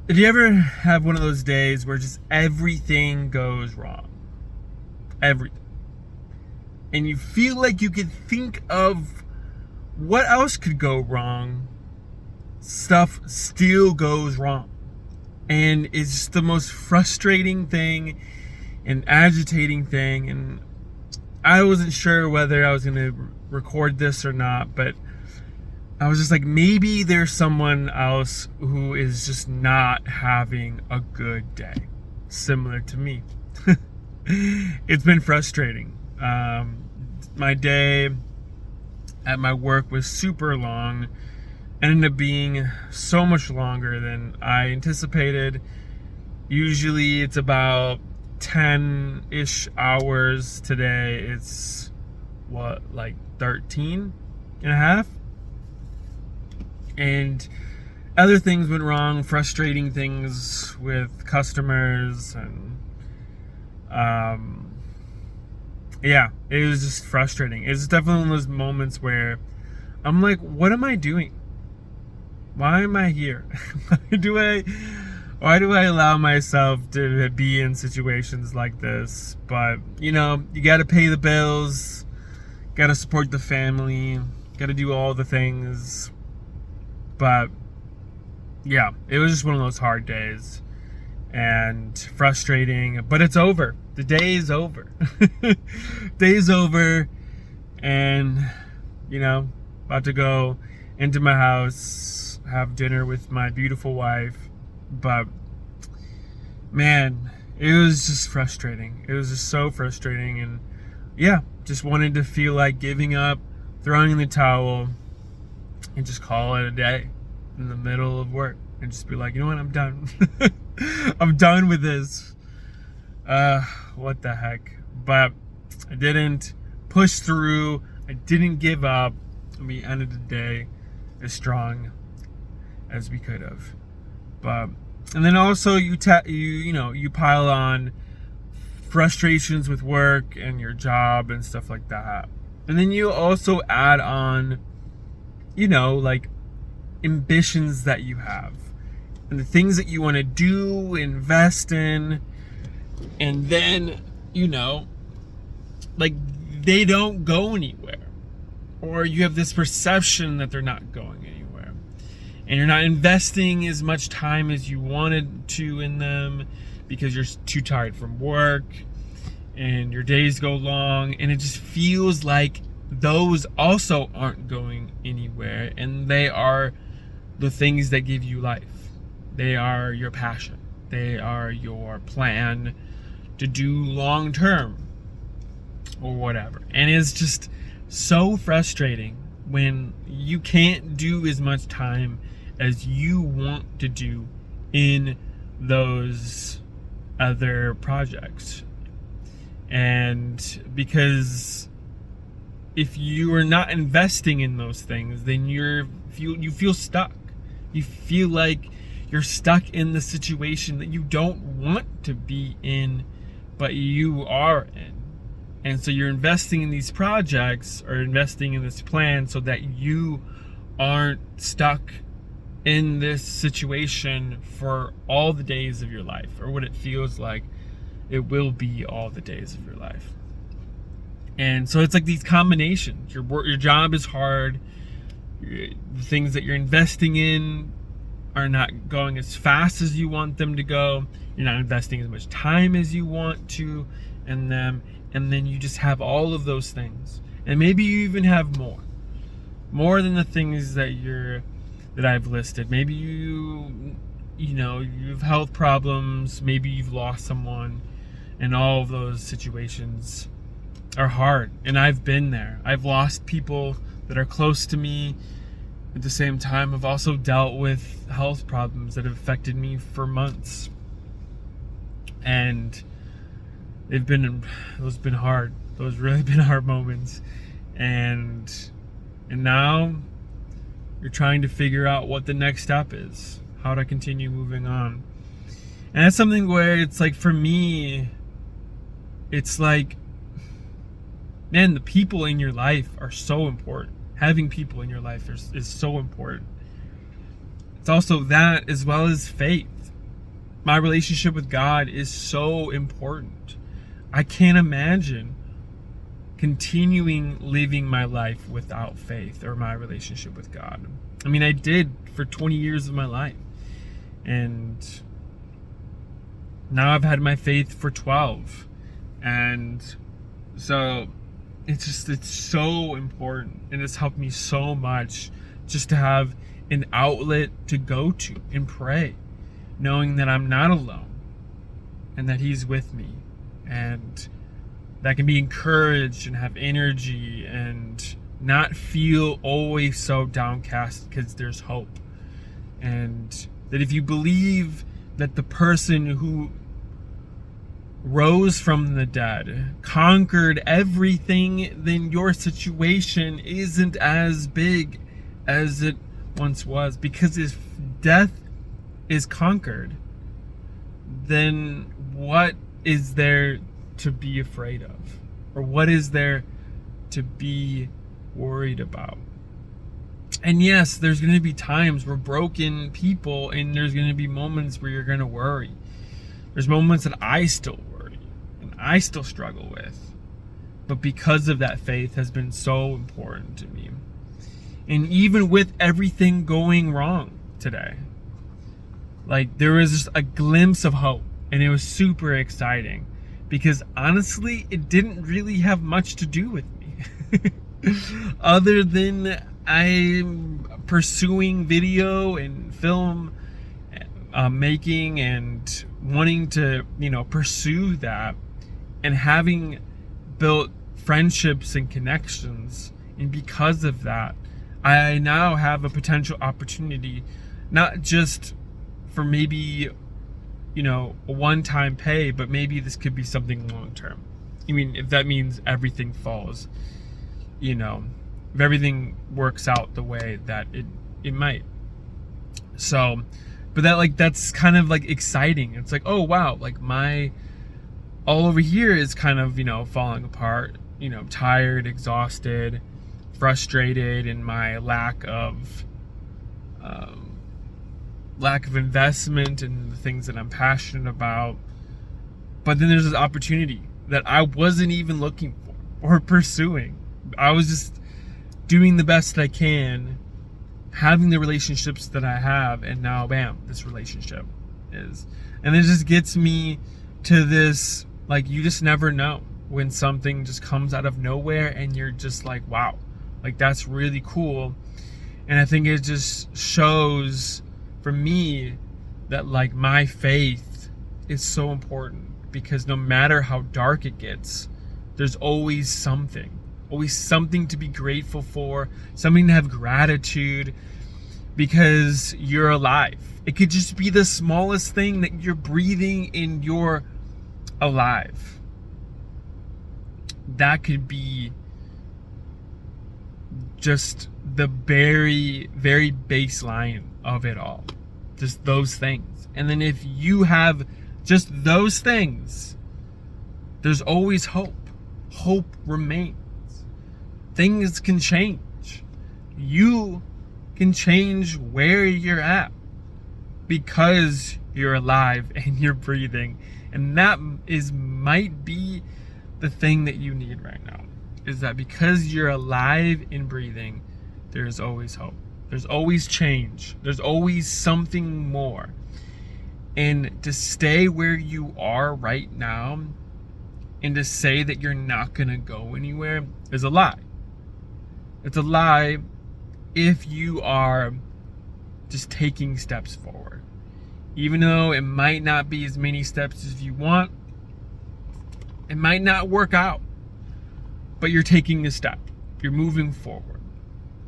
Do you ever have one of those days where just everything goes wrong? Everything. And you feel like you could think of what else could go wrong. Stuff still goes wrong. And it's just the most frustrating thing and agitating thing. And I wasn't sure whether I was going to record this or not, but I was just like, maybe there's someone else who is just not having a good day, similar to me. It's been frustrating. My day at my work was super long, ended up being so much longer than I anticipated. Usually it's about 10-ish hours. Today it's like 13 and a half. And other things went wrong, frustrating things with customers, and yeah, it was just frustrating. It's definitely one of those moments where I'm like, what am I doing? Why am I here? Why do I allow myself to be in situations like this? But you gotta pay the bills, gotta support the family, gotta do all the things. But yeah, it was just one of those hard days and frustrating, but it's over. The day is over. Day's over, and about to go into my house, have dinner with my beautiful wife. But man, it was just frustrating. It was just so frustrating, and yeah, just wanted to feel like giving up, throwing in the towel, and just call it a day in the middle of work and just be like, you know what, I'm done. I'm done with this. What the heck? But I didn't push through. I didn't give up. We ended the day as strong as we could have. But and then also you pile on frustrations with work and your job and stuff like that. And then you also add on like ambitions that you have and the things that you want to do, invest in, and then like they don't go anywhere, or you have this perception that they're not going anywhere, and you're not investing as much time as you wanted to in them because you're too tired from work, and your days go long, and it just feels like those also aren't going anywhere, and they are the things that give you life. They are your passion. They are your plan to do long term or whatever. And it's just so frustrating when you can't do as much time as you want to do in those other projects. And because if you are not investing in those things, then you feel stuck. You feel like you're stuck in the situation that you don't want to be in, but you are in. And so you're investing in these projects or investing in this plan so that you aren't stuck in this situation for all the days of your life, or what it feels like it will be all the days of your life. And so it's like these combinations. Your job is hard. The things that you're investing in are not going as fast as you want them to go. You're not investing as much time as you want to in them. And then you just have all of those things. And maybe you even have more than the things that I've listed. Maybe you have health problems. Maybe you've lost someone. And all of those situations are hard. And I've been there. I've lost people that are close to me. At the same time, I've also dealt with health problems that have affected me for months. And those have been hard. Those really been hard moments. And now you're trying to figure out what the next step is, how to continue moving on. And that's something where it's like, for me, it's like, man, the people in your life are so important. Having people in your life is so important. It's also that, as well as faith. my relationship with God is so important. I can't imagine continuing living my life without faith or my relationship with God. I mean, I did for 20 years of my life. And now I've had my faith for 12. And so it's so important. And it's helped me so much just to have an outlet to go to and pray, knowing that I'm not alone and that He's with me, and that I can be encouraged and have energy and not feel always so downcast, because there's hope. And that if you believe that the person who rose from the dead conquered everything, then your situation isn't as big as it once was. Because if death is conquered, then what is there to be afraid of? Or what is there to be worried about? And yes, there's going to be times we're broken people, and there's going to be moments where you're going to worry. There's moments that I still worry and I still struggle with. But because of that, faith has been so important to me. And even with everything going wrong today, like, there was just a glimpse of hope, and it was super exciting, because honestly, it didn't really have much to do with me. Other than I'm pursuing video and film making and wanting to, pursue that, and having built friendships and connections. And because of that, I now have a potential opportunity, not just for maybe, a one-time pay, but maybe this could be something long-term. I mean, if that means everything falls, if everything works out the way that it might. So, but that's kind of exciting. It's like, oh wow, my all over here is kind of, falling apart, tired, exhausted, frustrated in my lack of investment in the things that I'm passionate about. But then there's this opportunity that I wasn't even looking for or pursuing. I was just doing the best I can, having the relationships that I have, and now bam, this relationship is. And it just gets me to this, you just never know when something just comes out of nowhere and you're just like, wow, that's really cool. And I think it just shows for me that my faith is so important, because no matter how dark it gets, there's always something to be grateful for, something to have gratitude, because you're alive. It could just be the smallest thing that you're breathing and you're alive. That could be just the very, very baseline of it all. Just those things. And then if you have just those things, there's always hope. Hope remains. Things can change. You can change where you're at because you're alive and you're breathing. And that might be the thing that you need right now, is that because you're alive and breathing, there's always hope. There's always change. There's always something more. And to stay where you are right now and to say that you're not going to go anywhere is a lie. It's a lie if you are just taking steps forward. Even though it might not be as many steps as you want, it might not work out, but you're taking a step. You're moving forward.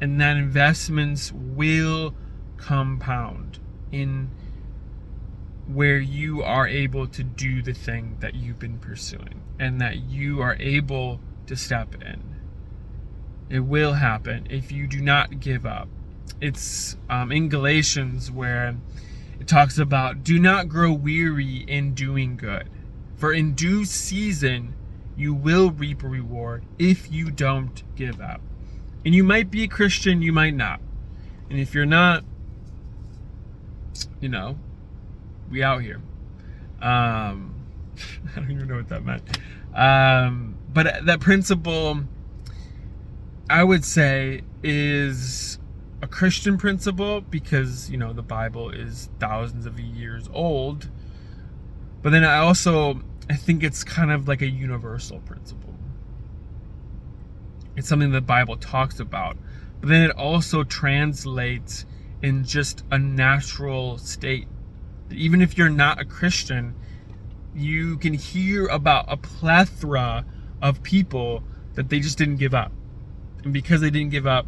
And that investments will compound in where you are able to do the thing that you've been pursuing, and that you are able to step in. It will happen if you do not give up. It's in Galatians where it talks about, do not grow weary in doing good, for in due season you will reap a reward if you don't give up. And you might be a Christian, you might not. And if you're not, we out here. I don't even know what that meant. But that principle, I would say, is a Christian principle because, the Bible is thousands of years old. But then I think it's kind of like a universal principle. It's something the Bible talks about. But then it also translates in just a natural state. Even if you're not a Christian, you can hear about a plethora of people that they just didn't give up. And because they didn't give up,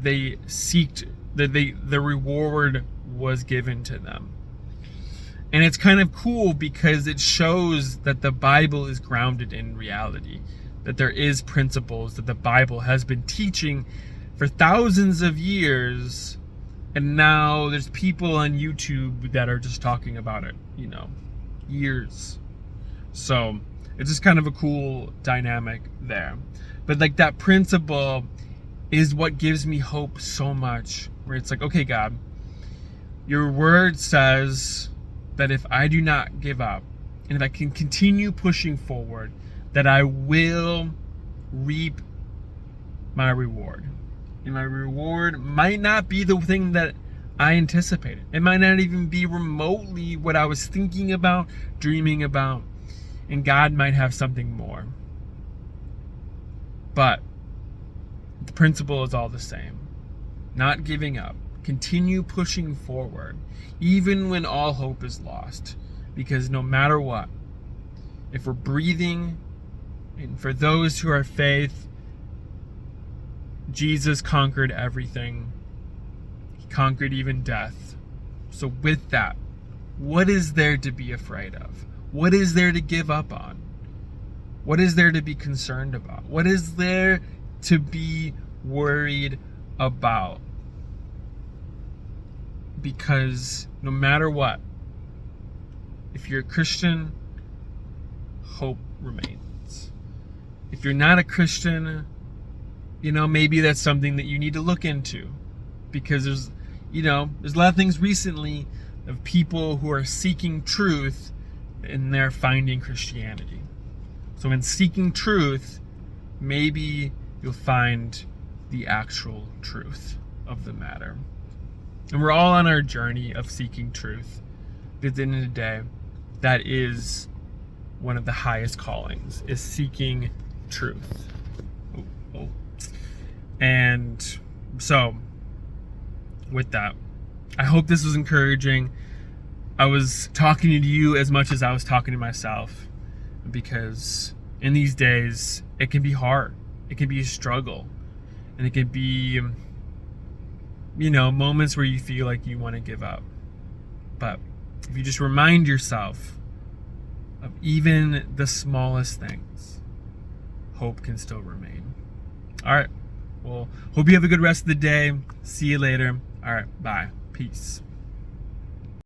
they seeked the reward was given to them. And it's kind of cool because it shows that the Bible is grounded in reality, that there is principles that the Bible has been teaching for thousands of years, and now there's people on YouTube that are just talking about it, years. So it's just kind of a cool dynamic there. But like that principle is what gives me hope so much, where it's like, okay, God, your word says that if I do not give up and if I can continue pushing forward, that I will reap my reward. And my reward might not be the thing that I anticipated. It might not even be remotely what I was thinking about, dreaming about, and God might have something more. But the principle is all the same. Not giving up. Continue pushing forward, even when all hope is lost. Because no matter what, if we're breathing, and for those who are faith, Jesus conquered everything. He conquered even death. So with that, what is there to be afraid of? What is there to give up on? What is there to be concerned about? What is there to be worried about? Because no matter what, if you're a Christian, hope remains. If you're not a Christian, maybe that's something that you need to look into, because there's a lot of things recently of people who are seeking truth and they're finding Christianity. So in seeking truth, maybe you'll find the actual truth of the matter. And we're all on our journey of seeking truth. But at the end of the day, that is one of the highest callings, is seeking truth. And so, with that, I hope this was encouraging. I was talking to you as much as I was talking to myself, because in these days, it can be hard. It can be a struggle. And it can be, moments where you feel like you want to give up. But if you just remind yourself of even the smallest things, hope can still remain. All right. Well, hope you have a good rest of the day. See you later. All right. Bye. Peace.